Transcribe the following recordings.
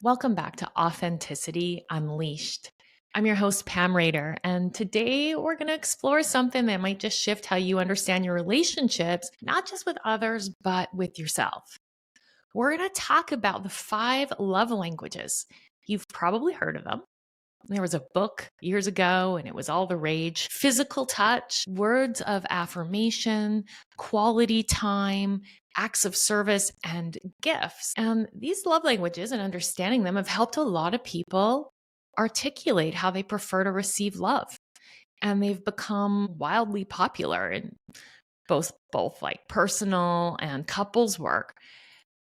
Welcome back to Authenticity Unleashed. I'm your host, Pam Rader, and today we're going to explore something that might just shift how you understand your relationships, not just with others, but with yourself. We're going to talk about the 5 love languages. You've probably heard of them. There was a book years ago and it was all the rage. Physical touch, words of affirmation, quality time, acts of service, and gifts. And these love languages and understanding them have helped a lot of people articulate how they prefer to receive love. And they've become wildly popular in both like personal and couples work.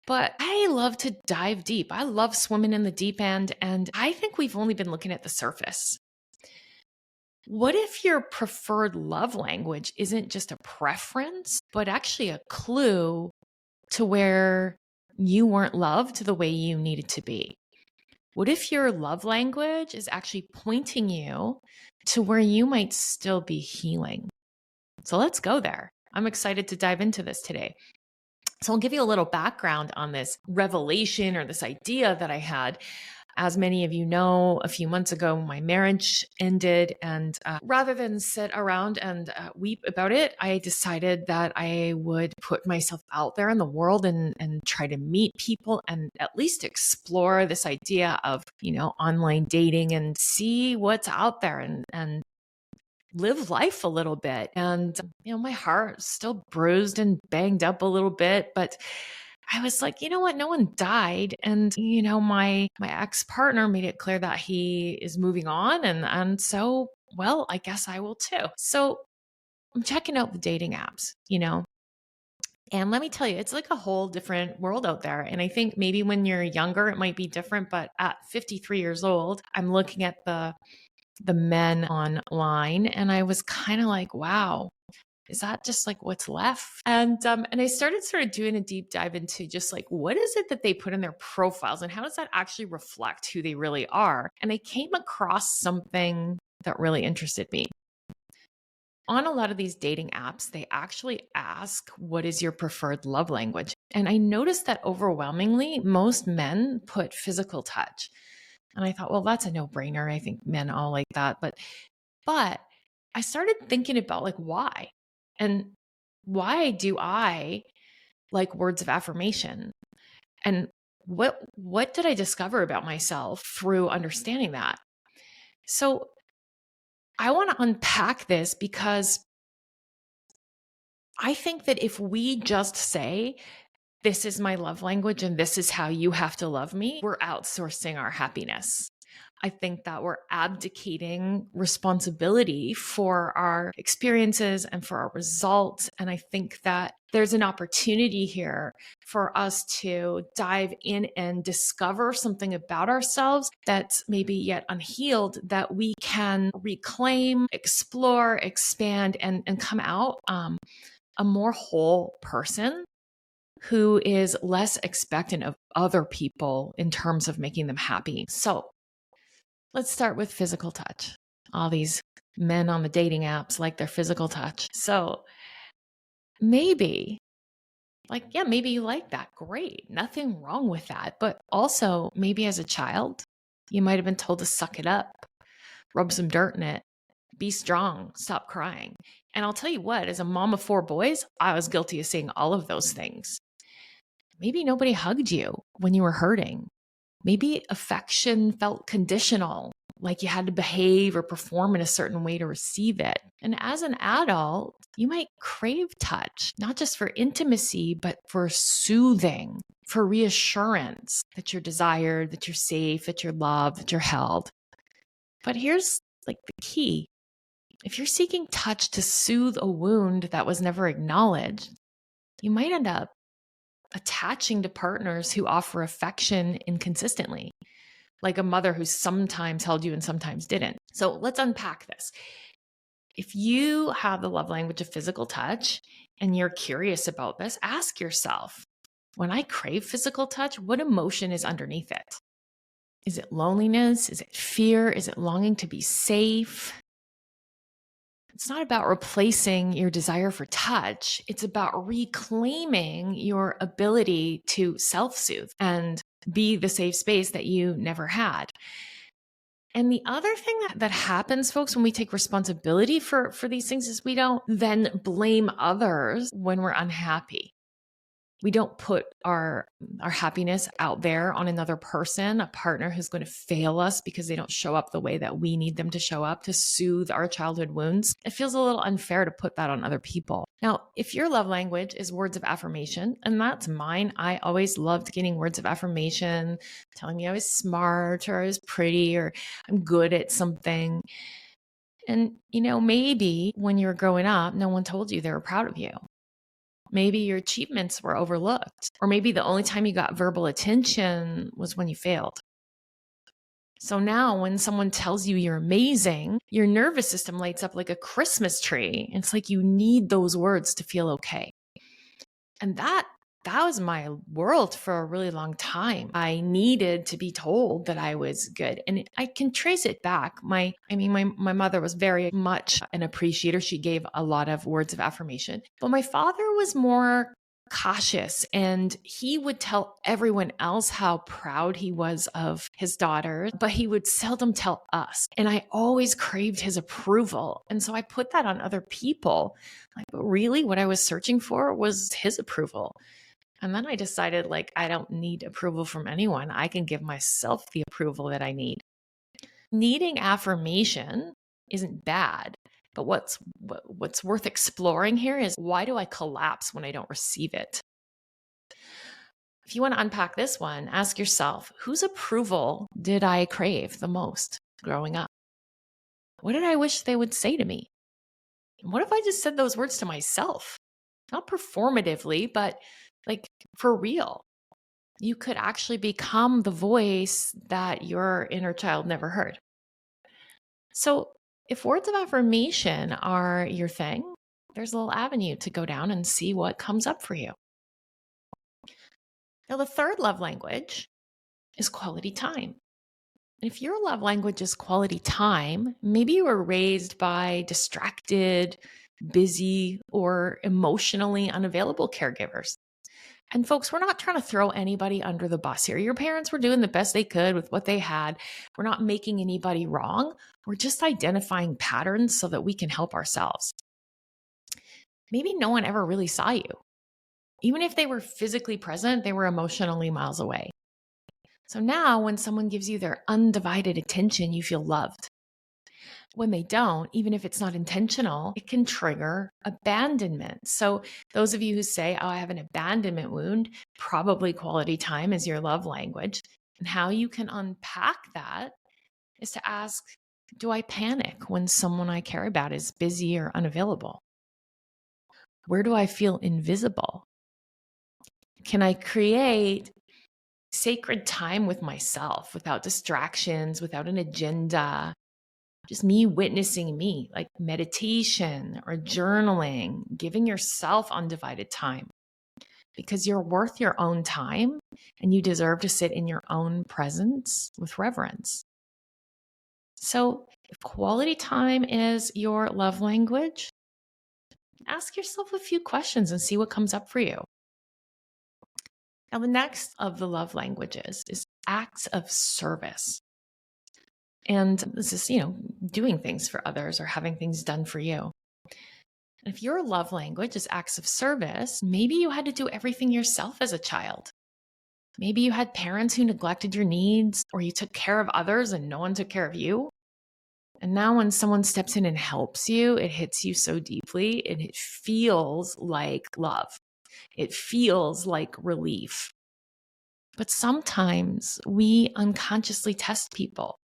But I love to dive deep. I love swimming in the deep end, and I think we've only been looking at the surface. What if your preferred love language isn't just a preference, but actually a clue to where you weren't loved the way you needed to be? What if your love language is actually pointing you to where you might still be healing? So let's go there. I'm excited to dive into this today. So I'll give you a little background on this revelation or this idea that I had. As many of you know, a few months ago, my marriage ended. And rather than sit around and weep about it, I decided that I would put myself out there in the world and try to meet people and at least explore this idea of, online dating and see what's out there and live life a little bit. And, my heart's still bruised and banged up a little bit, but I was like, you know what? No one died. And, my ex-partner made it clear that he is moving on. And so, well, I guess I will too. So I'm checking out the dating apps, and let me tell you, it's like a whole different world out there. And I think maybe when you're younger, it might be different. But at 53 years old, I'm looking at the men online and I was kind of like, wow, is that just like what's left? And I started sort of doing a deep dive into just like, what is it that they put in their profiles and how does that actually reflect who they really are? And I came across something that really interested me. On a lot of these dating apps, they actually ask, what is your preferred love language? And I noticed that overwhelmingly, most men put physical touch. And I thought, well, that's a no-brainer. I think men all like that. But I started thinking about like why? And why do I like words of affirmation? And what did I discover about myself through understanding that? So I want to unpack this because I think that if we just say, this is my love language and this is how you have to love me, we're outsourcing our happiness. I think that we're abdicating responsibility for our experiences and for our results. And I think that there's an opportunity here for us to dive in and discover something about ourselves that's maybe yet unhealed that we can reclaim, explore, expand, and come out a more whole person who is less expectant of other people in terms of making them happy. So let's start with physical touch. All these men on the dating apps like their physical touch. So maybe, maybe you like that. Great. Nothing wrong with that. But also, maybe as a child, you might have been told to suck it up, rub some dirt in it, be strong, stop crying. And I'll tell you what, as a mom of 4 boys, I was guilty of saying all of those things. Maybe nobody hugged you when you were hurting. Maybe affection felt conditional, like you had to behave or perform in a certain way to receive it. And as an adult, you might crave touch, not just for intimacy, but for soothing, for reassurance that you're desired, that you're safe, that you're loved, that you're held. But here's like the key. If you're seeking touch to soothe a wound that was never acknowledged, you might end up attaching to partners who offer affection inconsistently, like a mother who sometimes held you and sometimes didn't. So let's unpack this. If you have the love language of physical touch and you're curious about this, ask yourself, when I crave physical touch, what emotion is underneath it? Is it loneliness? Is it fear? Is it longing to be safe? It's not about replacing your desire for touch. It's about reclaiming your ability to self-soothe. And be the safe space that you never had. And the other thing that happens, folks, when we take responsibility for these things is we don't then blame others when we're unhappy. We don't put our happiness out there on another person, a partner who's going to fail us because they don't show up the way that we need them to show up to soothe our childhood wounds. It feels a little unfair to put that on other people. Now, if your love language is words of affirmation, and that's mine, I always loved getting words of affirmation, telling me I was smart or I was pretty or I'm good at something. And, maybe when you were growing up, no one told you they were proud of you. Maybe your achievements were overlooked, or maybe the only time you got verbal attention was when you failed. So now when someone tells you you're amazing, your nervous system lights up like a Christmas tree. It's like you need those words to feel okay. And that was my world for a really long time. I needed to be told that I was good. And I can trace it back. My mother was very much an appreciator. She gave a lot of words of affirmation. But my father was more cautious, and he would tell everyone else how proud he was of his daughter, but he would seldom tell us. And I always craved his approval. And so I put that on other people. But really what I was searching for was his approval. And then I decided, I don't need approval from anyone. I can give myself the approval that I need. Needing affirmation isn't bad, but what's worth exploring here is, why do I collapse when I don't receive it? If you want to unpack this one, ask yourself, whose approval did I crave the most growing up? What did I wish they would say to me? What if I just said those words to myself? Not performatively, but for real. You could actually become the voice that your inner child never heard. So if words of affirmation are your thing, there's a little avenue to go down and see what comes up for you. Now, the third love language is quality time. And if your love language is quality time, maybe you were raised by distracted, busy, or emotionally unavailable caregivers. And folks, we're not trying to throw anybody under the bus here. Your parents were doing the best they could with what they had. We're not making anybody wrong. We're just identifying patterns so that we can help ourselves. Maybe no one ever really saw you. Even if they were physically present, they were emotionally miles away. So now when someone gives you their undivided attention, you feel loved. When they don't, even if it's not intentional, it can trigger abandonment. So those of you who say, I have an abandonment wound, probably quality time is your love language. And how you can unpack that is to ask, do I panic when someone I care about is busy or unavailable? Where do I feel invisible? Can I create sacred time with myself without distractions, without an agenda? Just me witnessing me, like meditation or journaling, giving yourself undivided time, because you're worth your own time and you deserve to sit in your own presence with reverence. So if quality time is your love language, ask yourself a few questions and see what comes up for you. Now, the next of the love languages is acts of service. And this is, doing things for others or having things done for you. And if your love language is acts of service, maybe you had to do everything yourself as a child. Maybe you had parents who neglected your needs, or you took care of others and no one took care of you. And now when someone steps in and helps you, it hits you so deeply and it feels like love. It feels like relief. But sometimes we unconsciously test people.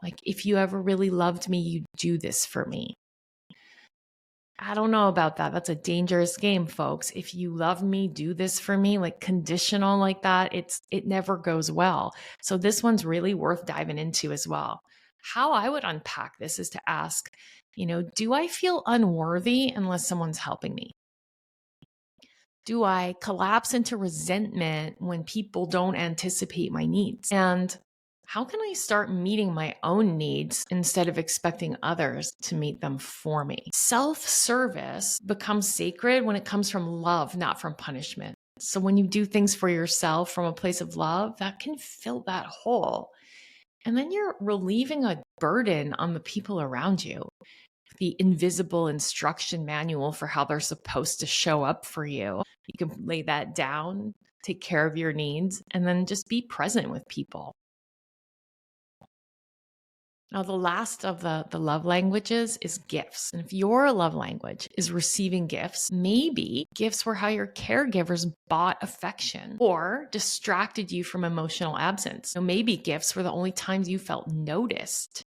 Like, if you ever really loved me, you'd do this for me. I don't know about that. That's a dangerous game, folks. If you love me, do this for me, like conditional like that, it never goes well. So this one's really worth diving into as well. How I would unpack this is to ask, do I feel unworthy unless someone's helping me? Do I collapse into resentment when people don't anticipate my needs? And how can I start meeting my own needs instead of expecting others to meet them for me? Self-service becomes sacred when it comes from love, not from punishment. So when you do things for yourself from a place of love, that can fill that hole. And then you're relieving a burden on the people around you, the invisible instruction manual for how they're supposed to show up for you. You can lay that down, take care of your needs, and then just be present with people. Now, the last of the love languages is gifts. And if your love language is receiving gifts, maybe gifts were how your caregivers bought affection or distracted you from emotional absence. So maybe gifts were the only times you felt noticed.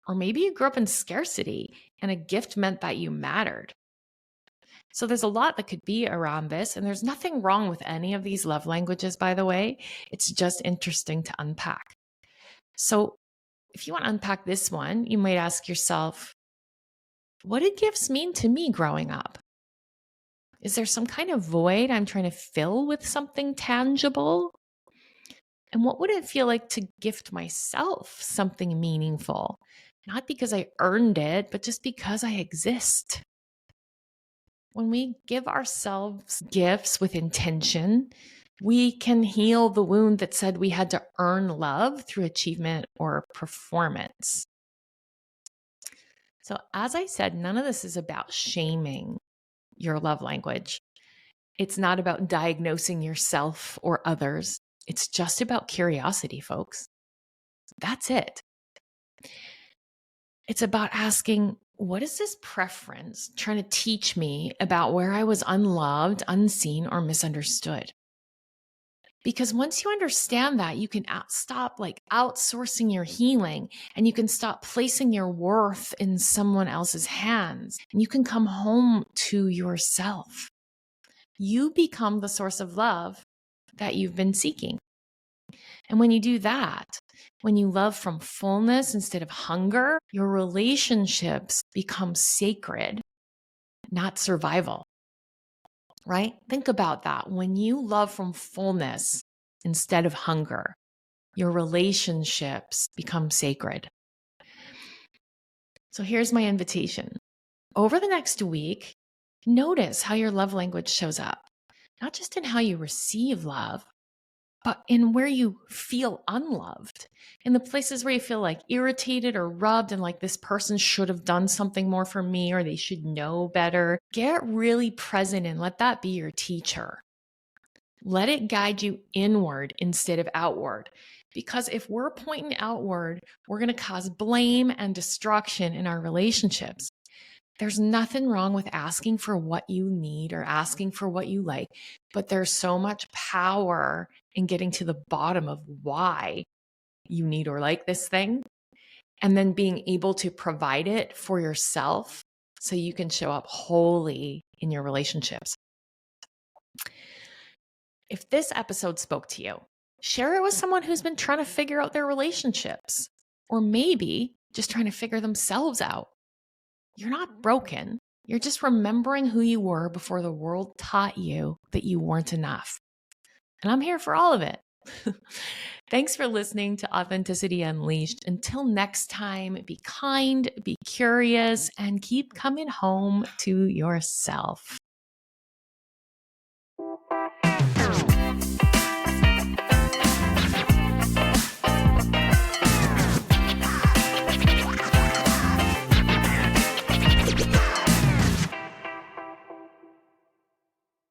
Or maybe you grew up in scarcity and a gift meant that you mattered. So there's a lot that could be around this, and there's nothing wrong with any of these love languages, by the way. It's just interesting to unpack. So if you want to unpack this one, you might ask yourself, what did gifts mean to me growing up? Is there some kind of void I'm trying to fill with something tangible? And what would it feel like to gift myself something meaningful? Not because I earned it, but just because I exist. When we give ourselves gifts with intention, we can heal the wound that said we had to earn love through achievement or performance. So, as I said, none of this is about shaming your love language. It's not about diagnosing yourself or others. It's just about curiosity, folks. That's it. It's about asking, what is this preference trying to teach me about where I was unloved, unseen, or misunderstood? Because once you understand that, you can stop outsourcing your healing, and you can stop placing your worth in someone else's hands, and you can come home to yourself. You become the source of love that you've been seeking. And when you do that, when you love from fullness instead of hunger, your relationships become sacred, not survival. Right? Think about that. When you love from fullness instead of hunger, your relationships become sacred. So here's my invitation. Over the next week, notice how your love language shows up, not just in how you receive love, but in where you feel unloved, in the places where you feel irritated or rubbed and this person should have done something more for me, or they should know better. Get really present and let that be your teacher. Let it guide you inward instead of outward. Because if we're pointing outward, we're going to cause blame and destruction in our relationships. There's nothing wrong with asking for what you need or asking for what you like, but there's so much power in getting to the bottom of why you need or like this thing, and then being able to provide it for yourself so you can show up wholly in your relationships. If this episode spoke to you, share it with someone who's been trying to figure out their relationships, or maybe just trying to figure themselves out. You're not broken. You're just remembering who you were before the world taught you that you weren't enough. And I'm here for all of it. Thanks for listening to Authenticity Unleashed. Until next time, be kind, be curious, and keep coming home to yourself.